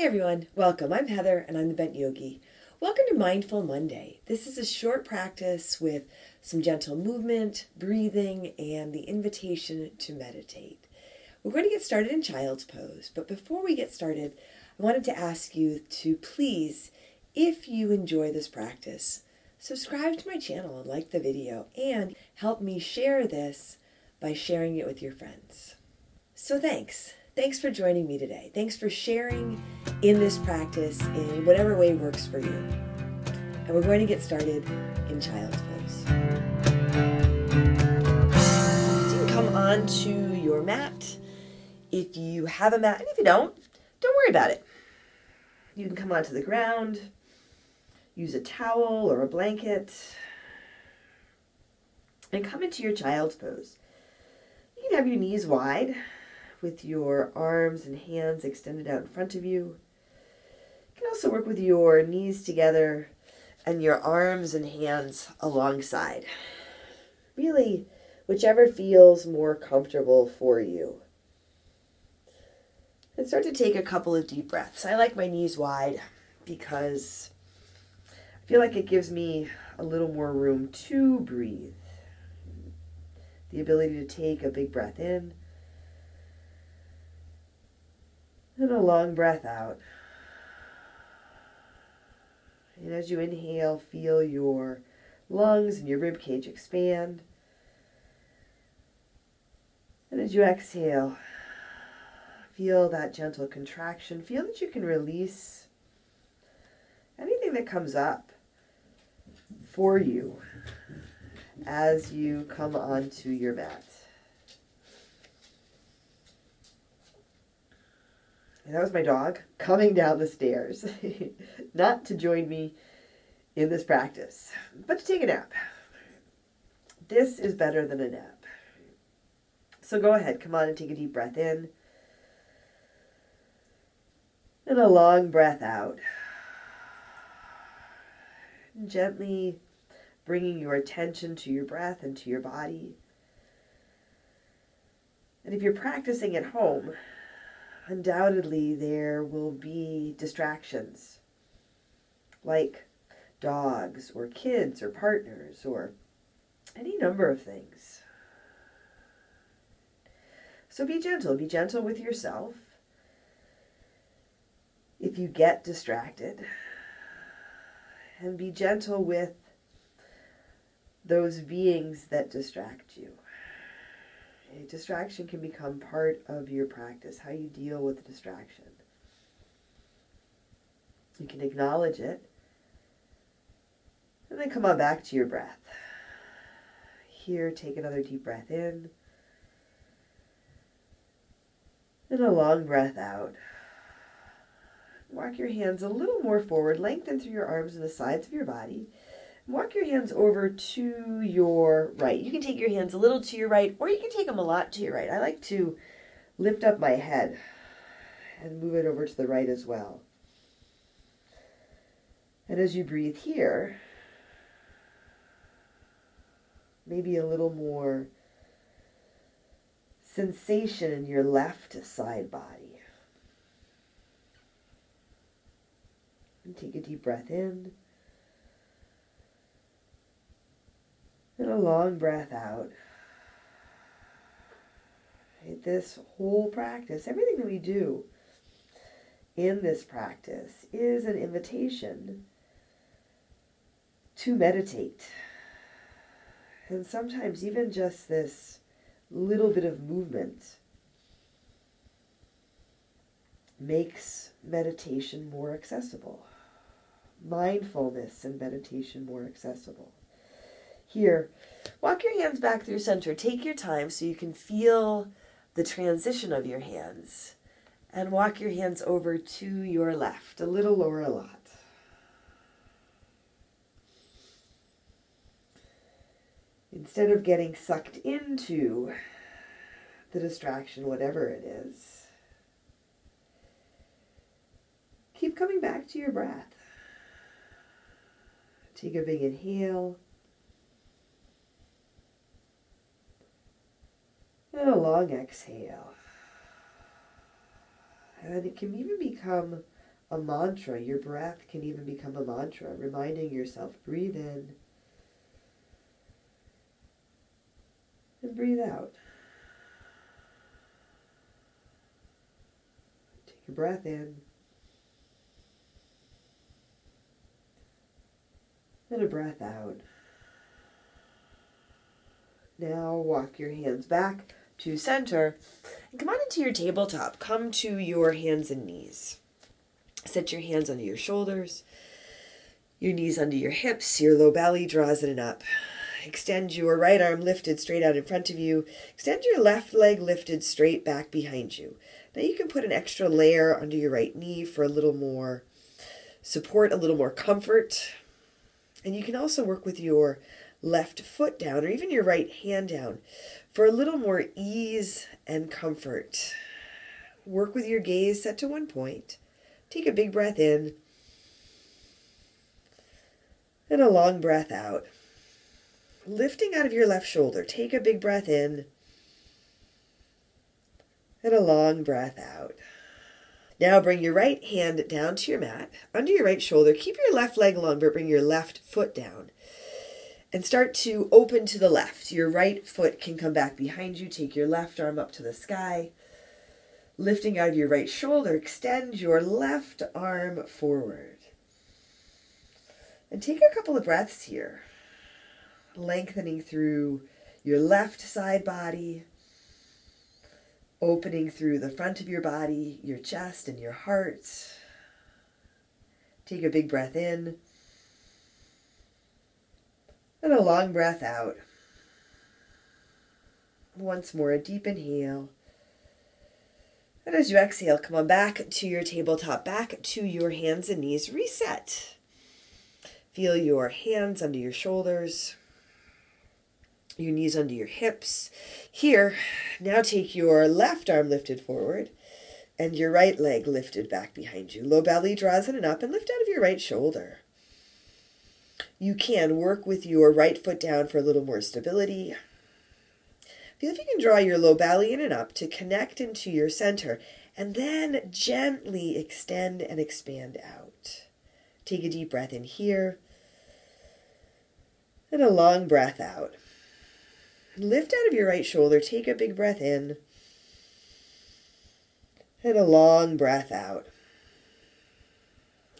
Hey everyone, welcome. I'm Heather and I'm the Bent Yogi. Welcome to Mindful Monday. This is a short practice with some gentle movement, breathing, and the invitation to meditate. We're going to get started in child's pose, but before we get started, I wanted to ask you to please, if you enjoy this practice, subscribe to my channel and like the video, and help me share this by sharing it with your friends. So thanks. Thanks for joining me today. Thanks for sharing in this practice in whatever way works for you. And we're going to get started in child's pose. So you can come onto your mat if you have a mat, and if you don't worry about it. You can come onto the ground, use a towel or a blanket, and come into your child's pose. You can have your knees wide, with your arms and hands extended out in front of you. You can also work with your knees together and your arms and hands alongside. Really, whichever feels more comfortable for you. And start to take a couple of deep breaths. I like my knees wide because I feel like it gives me a little more room to breathe. The ability to take a big breath in, and a long breath out. And as you inhale, feel your lungs and your rib cage expand. And as you exhale, feel that gentle contraction. Feel that you can release anything that comes up for you as you come onto your mat. And that was my dog coming down the stairs, not to join me in this practice, but to take a nap. This is better than a nap. So go ahead, come on and take a deep breath in, and a long breath out. And gently bringing your attention to your breath and to your body. And if you're practicing at home, undoubtedly there will be distractions, like dogs or kids or partners or any number of things. So be gentle with yourself. If you get distracted, and be gentle with those beings that distract you. A distraction can become part of your practice, how you deal with the distraction. You can acknowledge it, and then come on back to your breath. Here, take another deep breath in, and a long breath out. Walk your hands a little more forward, lengthen through your arms and the sides of your body. Walk your hands over to your right. You can take your hands a little to your right, or you can take them a lot to your right. I like to lift up my head and move it over to the right as well. And as you breathe here, maybe a little more sensation in your left side body. And take a deep breath in. And a long breath out. This whole practice, everything that we do in this practice is an invitation to meditate. And sometimes even just this little bit of movement makes meditation more accessible. Mindfulness and meditation more accessible. Here, walk your hands back through center. Take your time so you can feel the transition of your hands. And walk your hands over to your left, a little or a lot. Instead of getting sucked into the distraction, whatever it is, keep coming back to your breath. Take a big inhale. And a long exhale. And it can even become a mantra. Your breath can even become a mantra, reminding yourself, breathe in and breathe out. Take a breath in and a breath out. Now walk your hands back to center and come on into your tabletop. Come to your hands and knees. Set your hands under your shoulders, your knees under your hips, your low belly draws in and up. Extend your right arm lifted straight out in front of you. Extend your left leg lifted straight back behind you. Now you can put an extra layer under your right knee for a little more support, a little more comfort. And you can also work with your left foot down or even your right hand down for a little more ease and comfort. Work with your gaze set to one point. Take a big breath in and a long breath out. Lifting out of your left shoulder, take a big breath in and a long breath out. Now bring your right hand down to your mat, under your right shoulder. Keep your left leg long, but bring your left foot down. And start to open to the left. Your right foot can come back behind you. Take your left arm up to the sky. Lifting out of your right shoulder, extend your left arm forward. And take a couple of breaths here. Lengthening through your left side body, opening through the front of your body, your chest and your heart. Take a big breath in and a long breath out. Once more, a deep inhale. And as you exhale, come on back to your tabletop, back to your hands and knees. Reset. Feel your hands under your shoulders, your knees under your hips. Here, now take your left arm lifted forward and your right leg lifted back behind you. Low belly draws in and up and lift out of your right shoulder. You can work with your right foot down for a little more stability. Feel if you can draw your low belly in and up to connect into your center and then gently extend and expand out. Take a deep breath in here and a long breath out. Lift out of your right shoulder, take a big breath in and a long breath out.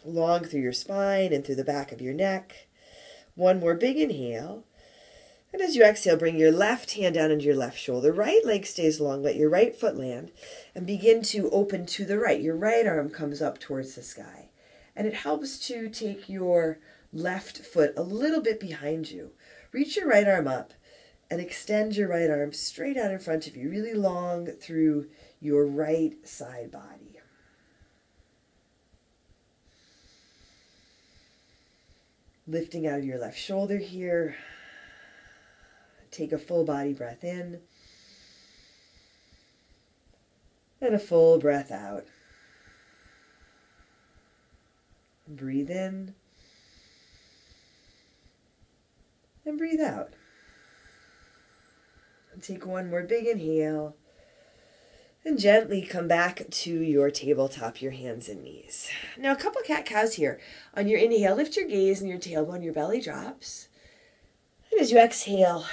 Long through your spine and through the back of your neck. One more big inhale. And as you exhale, bring your left hand down under your left shoulder. Right leg stays long, let your right foot land, and begin to open to the right. Your right arm comes up towards the sky. And it helps to take your left foot a little bit behind you. Reach your right arm up and extend your right arm straight out in front of you, really long through your right side body. Lifting out of your left shoulder here. Take a full body breath in and a full breath out. Breathe in and breathe out. And take one more big inhale and gently come back to your tabletop, your hands and knees. Now a couple cat-cows here. On your inhale, lift your gaze and your tailbone, your belly drops. And as you exhale,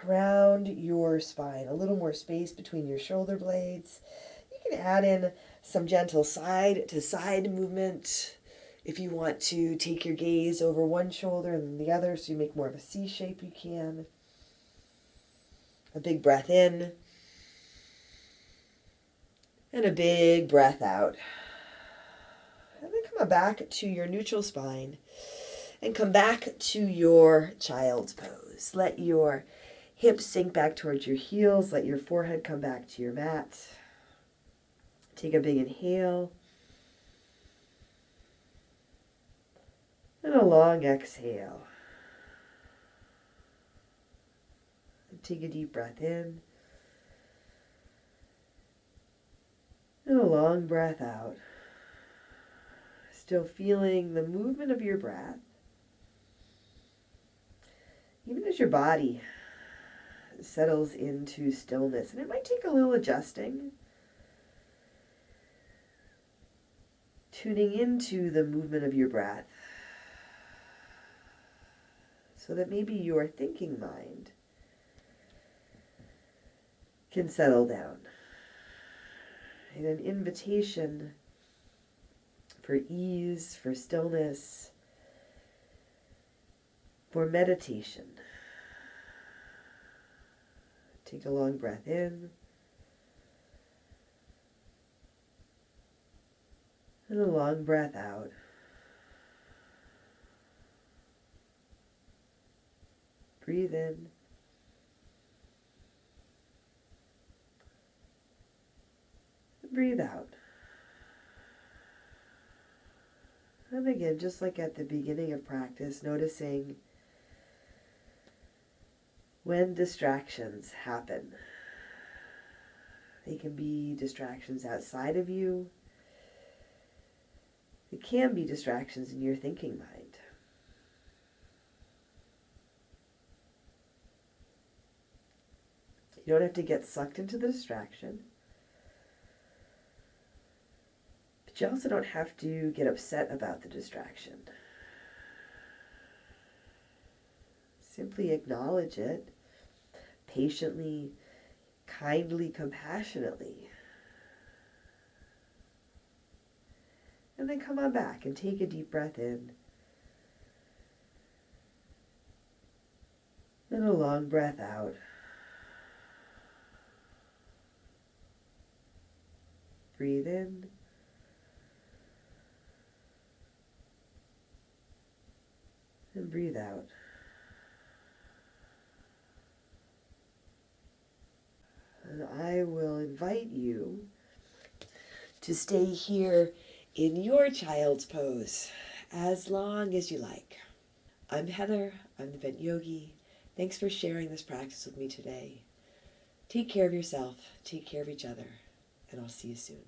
round your spine, a little more space between your shoulder blades. You can add in some gentle side to side movement if you want to take your gaze over one shoulder and then the other so you make more of a C shape, you can. A big breath in and a big breath out. And then come back to your neutral spine and come back to your child's pose. Let your hips sink back towards your heels. Let your forehead come back to your mat. Take a big inhale. And a long exhale. And take a deep breath in. And a long breath out. Still feeling the movement of your breath. Even as your body settles into stillness. And it might take a little adjusting tuning into the movement of your breath so that maybe your thinking mind can settle down. And an invitation for ease, for stillness, for meditation. Take a long breath in and a long breath out. Breathe in and breathe out. And again, just like at the beginning of practice, noticing when distractions happen. They can be distractions outside of you. It can be distractions in your thinking mind. You don't have to get sucked into the distraction. But you also don't have to get upset about the distraction. Simply acknowledge it patiently, kindly, compassionately. And then come on back and take a deep breath in. And a long breath out. Breathe in. And breathe out. And I will invite you to stay here in your child's pose as long as you like. I'm Heather. I'm the Bent Yogi. Thanks for sharing this practice with me today. Take care of yourself. Take care of each other. And I'll see you soon.